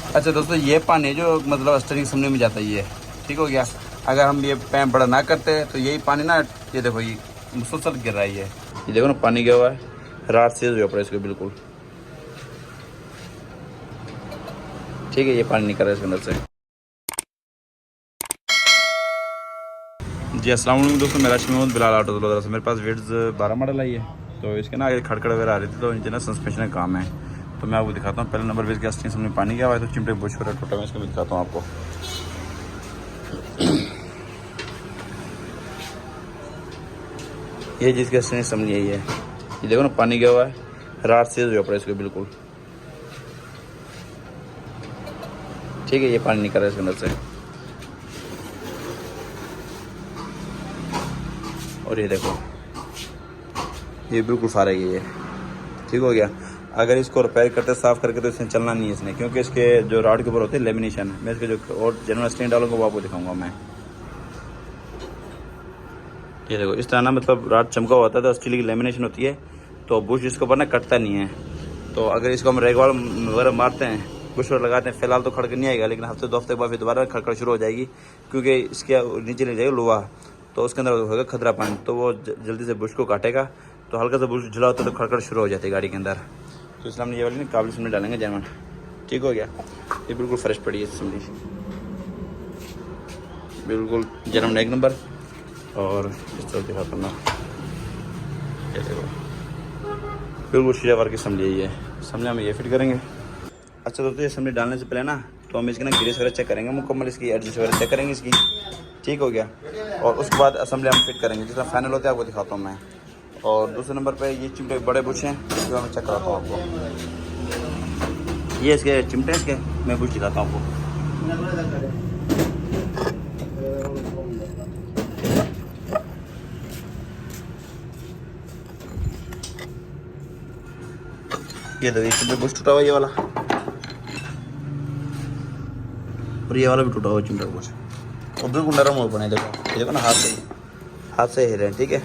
अच्छा दोस्तों, ये पानी जो मतलब स्टीयरिंग असम्बली में जाता है ये, ठीक हो गया। अगर हम ये पैप बड़ा ना करते तो यही पानी ना, ये देखो ये मुसलसल गिर रहा है ये देखो ना, पानी गया हुआ है, रात से हुआ पड़ा इसको बिल्कुल, ठीक है। ये पानी निकल रहा है इसके अंदर से। जी अस्सलाम वालेकुम दोस्तों, मेरा महमूद बिलाल ऑटो ब्लॉगर से। मेरे पास विड्स 12 मॉडल आई है, तो इसके ना आगे खड़खड़ वगैरह आ रही थी, तो नीचे ना सस्पेंशन का काम है। तो मैं आपको दिखाता हूँ। पहले नंबर पर इसके स्टीयरिंग असम्बली में पानी गया हुआ है, तो चिमटे बुश वगैरह टूटा हुआ है, इसको मैं दिखाता हूँ आपको। ये जिसकी स्टीयरिंग असम्बली है ये देखो ना, पानी गया हुआ है, रात से हुआ पड़ा इसको बिल्कुल, ठीक है। ये पानी निकल रहा है इसके अंदर से, और ये देखो ये बिल्कुल फारा है ये, ठीक हो गया। अगर इसको रिपेयर करते साफ़ करके तो इसने चलना नहीं है इसने, क्योंकि इसके जो रॉड के ऊपर होते हैं लेमिनेशन, मैं इसके जो और जनरल स्टैंड डालूंगा वो आपको दिखाऊंगा मैं। ये देखो इस तरह ना, मतलब रॉड चमका होता है तो स्टील की लेमिनेशन होती है, तो बुश इसके ऊपर ना कटता नहीं है। तो अगर इसको हम रेगवाल वगैरह मारते हैं, बुश वगैरह लगाते हैं, फिलहाल तो खड़क नहीं आएगा, लेकिन हफ्ते 2 हफ्ते बाद फिर दोबारा खड़खड़ शुरू हो जाएगी, क्योंकि इसके नीचे नहीं जाएगा लोहा, तो उसके अंदर होगा खतरा पानी, तो वो जल्दी से बुश को काटेगा। तो हल्का सा बुश ढिला होता है तो खड़खड़ शुरू हो जाती है गाड़ी के अंदर। तो इसलिए हम ये वाली ना काबुली असम्बली डालेंगे जर्मन, ठीक हो गया। ये बिल्कुल फ्रेश पड़ी है असम्बली, बिल्कुल जर्मन 1 नंबर। और इस तरह दिखाता हूँ मैं, ये देखो बिल्कुल शीशा वर्क की असम्बली है ये। असम्बली हम ये फिट करेंगे। अच्छा दोस्तों, ये असम्बली डालने से पहले ना तो हम इसकी ना ग्रेस वगैरह चेक करेंगे मुकम्मल, इसकी एडजस्ट वगैरह चेक करेंगे इसकी, ठीक हो गया। और उसके बाद असम्बली हम फिट करेंगे, जितना फाइनल होता है आपको दिखाता हूँ मैं। और दूसरे नंबर पे ये चिमटे बड़े बुश हैं, जो मैं चेक कराता हूँ आपको। ये इसके चिमटे इसके मैं बुश दिखाता हूँ आपको। ये देखो, ये चिमटे बुश टूटा हुआ ये वाला, और ये वाला भी टूटा हुआ चिमटे बुश, और बिल्कुल नरम हो बने। देखो ये देखो ना, हाथ से हिल रहे हैं, ठीक है।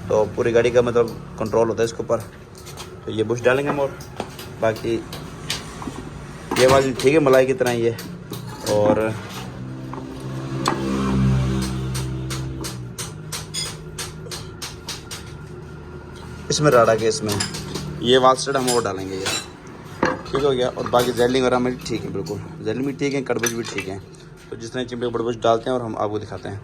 तो पूरी गाड़ी का मतलब कंट्रोल होता है इसके ऊपर। तो ये बुश डालेंगे हम, और बाकी ये वाली ठीक है मलाई की तरह ये। और इसमें राडा के इसमें ये वाल स्टड हम और डालेंगे ये, ठीक हो गया। और बाकी जेलिंग वगैरह में ठीक है, बिल्कुल जेलिंग भी ठीक है, कड़बुश भी ठीक है। तो जिस तरह चिमटे बड़बुश डालते हैं और हम आपको दिखाते हैं।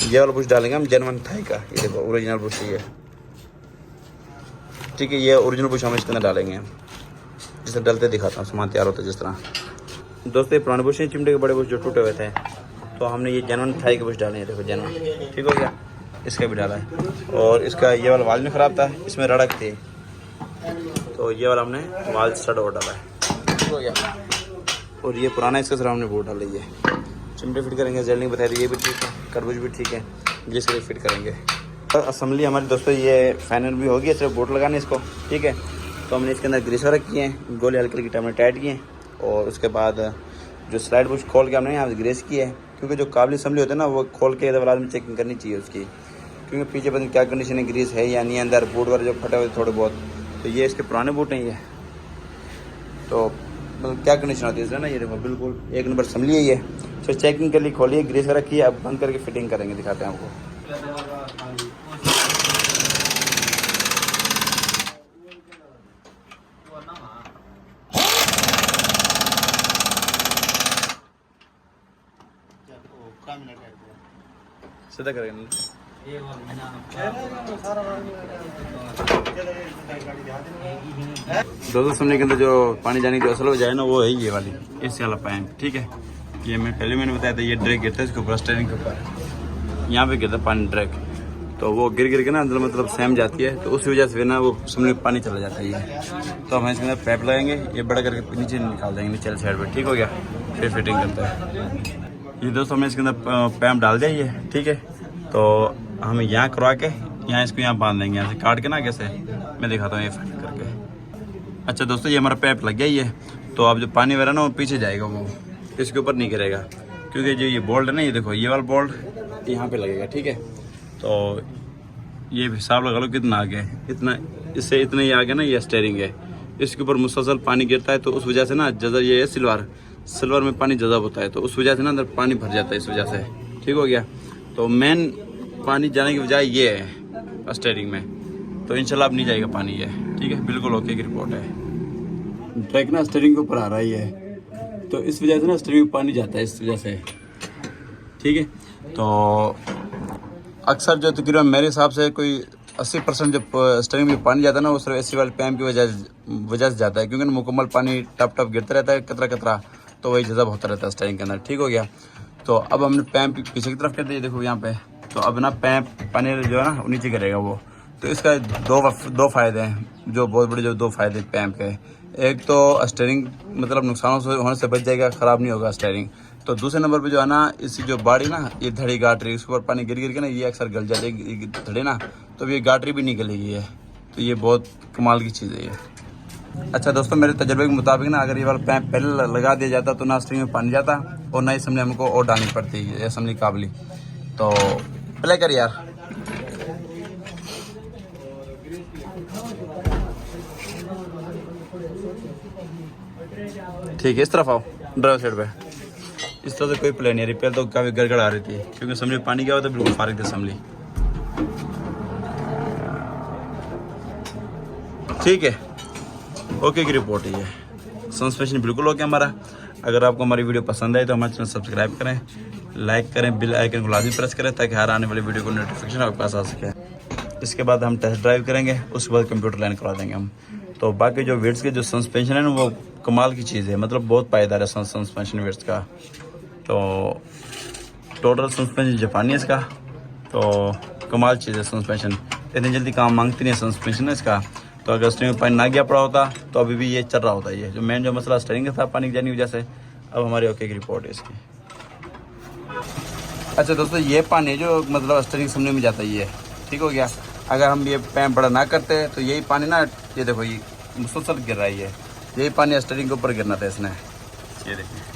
ये वाला बुश डालेंगे हम जर्मन थाई का, ये देखो ओरिजिनल बुश ये, ठीक है। ये ओरिजिनल बुश हम इसके अंदर डालेंगे, जिस तरह डलते दिखाता हूँ, सामान तैयार होता है जिस तरह। दोस्तों ये पुराने बुश हैं चिमटे के बड़े बुश जो टूटे हुए थे, तो हमने ये जर्मन थाई के बुश डाले हैं, देखो जर्मन, ठीक हो गया। इसका भी डाला है। और इसका ये वाला वाल में ख़राब था, इसमें रड़क थी, तो ये वाला हमने वाल स्टड और डाला है, ठीक हो गया। और ये पुराना इसका सर हमने बोर्ड डाला है, ये चिमटे फिट करेंगे, जेलिंग बताई दी, ये भी ठीक है, करबूज भी ठीक है, जिसके लिए फिट करेंगे। असम्बली हमारी दोस्तों ये फाइनल भी होगी, सिर्फ बोर्ड लगाने इसको, ठीक है। तो हमने इसके अंदर ग्रीस वगैरह किए हैं, गोले हल्के हल्के हमने टाइट किए हैं। और उसके बाद जो स्लाइड बुश खोल के हमने यहाँ ग्रेस की है, क्योंकि जो काबुली असम्बली होती है ना, वो खोल के बाद में चेकिंग करनी चाहिए उसकी, क्योंकि पीछे पता नहीं क्या कंडीशन है, ग्रीस है या नहीं, अंदर बूट वगैरह जो फटे हुए थोड़े बहुत। तो ये इसके पुराने बूट हैं ये, तो मतलब क्या कंडीशन होती है इसमें ना, ये देखो बिल्कुल 1 नंबर असम्बली है ये। तो चेकिंग के लिए खोलिए, ग्रीस वगैरह की, अब बंद करके फिटिंग करेंगे, दिखाते हैं आपको। सीधा करेंगे दोस्तों, असम्बली के अंदर जो पानी जाने की असल हो जाए ना, वो है ये वाली इस वाला पैंप, ठीक है। ये मैंने बताया था, ये ड्रैग गिरता है इसके ऊपर, स्टीयरिंग के ऊपर यहाँ पे गिरता है पानी ड्रैग, तो वो गिर के ना अंदर मतलब सैम जाती है, तो उस वजह से ना वो असम्बली में पानी चला जाता है ये। तो हम इसके अंदर पैप लगाएंगे, ये बड़ा करके नीचे निकाल देंगे नीचे वाली साइड पर, ठीक हो गया। फिर फिटिंग करता है ये दोस्तों, हमने इसके अंदर पैप डाल दिया ये, ठीक है। तो हम यहाँ करवा के यहाँ इसको यहाँ बांध देंगे, यहाँ से काट के ना कैसे मैं दिखाता हूँ ये फाइनल करके। अच्छा दोस्तों, ये हमारा पैप लग गया ये, तो अब जो पानी वगैरह ना वो पीछे जाएगा, वो इसके ऊपर नहीं गिरेगा, क्योंकि जो ये बोल्ट है ना, ये देखो ये वाला बोल्ट यहाँ पे लगेगा, ठीक है। तो ये हिसाब लगा लो कितना आगे, इतना इससे इतना ही आगे ना ये स्टीयरिंग है, इसके ऊपर मुसलसल पानी गिरता है, तो उस वजह से ना जज़ब ये है सिल्वर में पानी जज़ब होता है, तो उस वजह से ना अंदर पानी भर जाता है इस वजह से। ठीक हो गया। तो मेन पानी जाने की वजह ये है स्टीयरिंग में, तो इंशाल्लाह अब नहीं जाएगा पानी ये। ठीक है, बिल्कुल ओके की रिपोर्ट है। ट्रैक ना स्टीयरिंग के ऊपर आ रहा ही है, तो इस वजह से ना स्टीयरिंग में पानी जाता है इस वजह से। ठीक है, तो अक्सर जो तकरीबन मेरे हिसाब से कोई 80% जो स्टीयरिंग में पानी जाता है ना, वो सिर्फ एसी वाले पैम्प की वजह से जाता है, क्योंकि मुकम्मल पानी टप टप गिरता रहता है कतरा कतरा, तो वही जज़ब होता रहता है स्टीयरिंग के अंदर। ठीक हो गया। तो अब हमने पैम्प पीछे की तरफ कर दिया, देखो यहाँ पे। तो अब ना पैम्प पानी जो है ना वो नीचे गिरेगा वो। तो इसका दो फ़ायदे हैं, जो बहुत बड़े जो दो फ़ायदे पैम्प के। एक तो स्टीयरिंग मतलब नुकसान होने से बच जाएगा, ख़राब नहीं होगा स्टीयरिंग। तो दूसरे नंबर पे जो है ना, इसकी जो बाड़ी ना, ये धड़ी गाटरी, इसके ऊपर पानी गिर गिर के ना ये अक्सर गल जाती है धड़े ना, तो ये गाटरी भी नहीं गलेगी है। तो ये बहुत कमाल की चीज़ है ये। अच्छा दोस्तों, मेरे तजर्बे के मुताबिक ना, अगर ये वाला पैम्प पहले लगा दिया जाता तो ना स्टीयरिंग में पानी जाता और ना ही असम्बली हमको और डालनी पड़ती है असम्बली काबली। तो प्ले कर यार। ठीक है, इस तरफ आओ ड्राइवर साइड पे। इस तरह से कोई प्ले नहीं है, रिपेयर तो काफ़ी गड़गड़ आ रही थी, क्योंकि असम्बली पानी गया हुआ था, बिल्कुल फारिग थी असम्बली। ठीक है, ओके की रिपोर्ट है ये। सस्पेंशन बिल्कुल ओके हमारा। अगर आपको हमारी वीडियो पसंद आए तो हमारे चैनल सब्सक्राइब करें, लाइक करें, बेल आइकन को लाजमी प्रेस करें, ताकि हर आने वाली वीडियो को नोटिफिकेशन आपके पास आ सके। इसके बाद हम टेस्ट ड्राइव करेंगे, उसके बाद कंप्यूटर लाइन करवा देंगे हम। तो बाकी जो वेट्स के जो सस्पेंशन है ना, वो कमाल की चीज़ है, मतलब बहुत पायेदार है सस्पेंशन वेट्स का। तो टोटल सस्पेंशन जापानी है इसका, तो कमाल चीज़ है सस्पेंशन। इतनी जल्दी काम मांगती नहीं है सस्पेंशन है इसका। तो अगर स्टीयरिंग में पानी ना गया पड़ा होता तो अभी भी ये चल रहा होता। ये जो मेन जो मसला स्टीयरिंग का था पानी जाने की वजह से, अब हमारी ओके की रिपोर्ट है इसकी। अच्छा दोस्तों, ये पानी जो मतलब स्टीयरिंग सामने में जाता है ये, ठीक हो गया। अगर हम ये पैम्प बड़ा ना करते तो यही पानी ना, ये देखो ये मुसलसल गिर रहा है, यही पानी स्टीयरिंग के ऊपर गिरना था इसने, ये देखिए।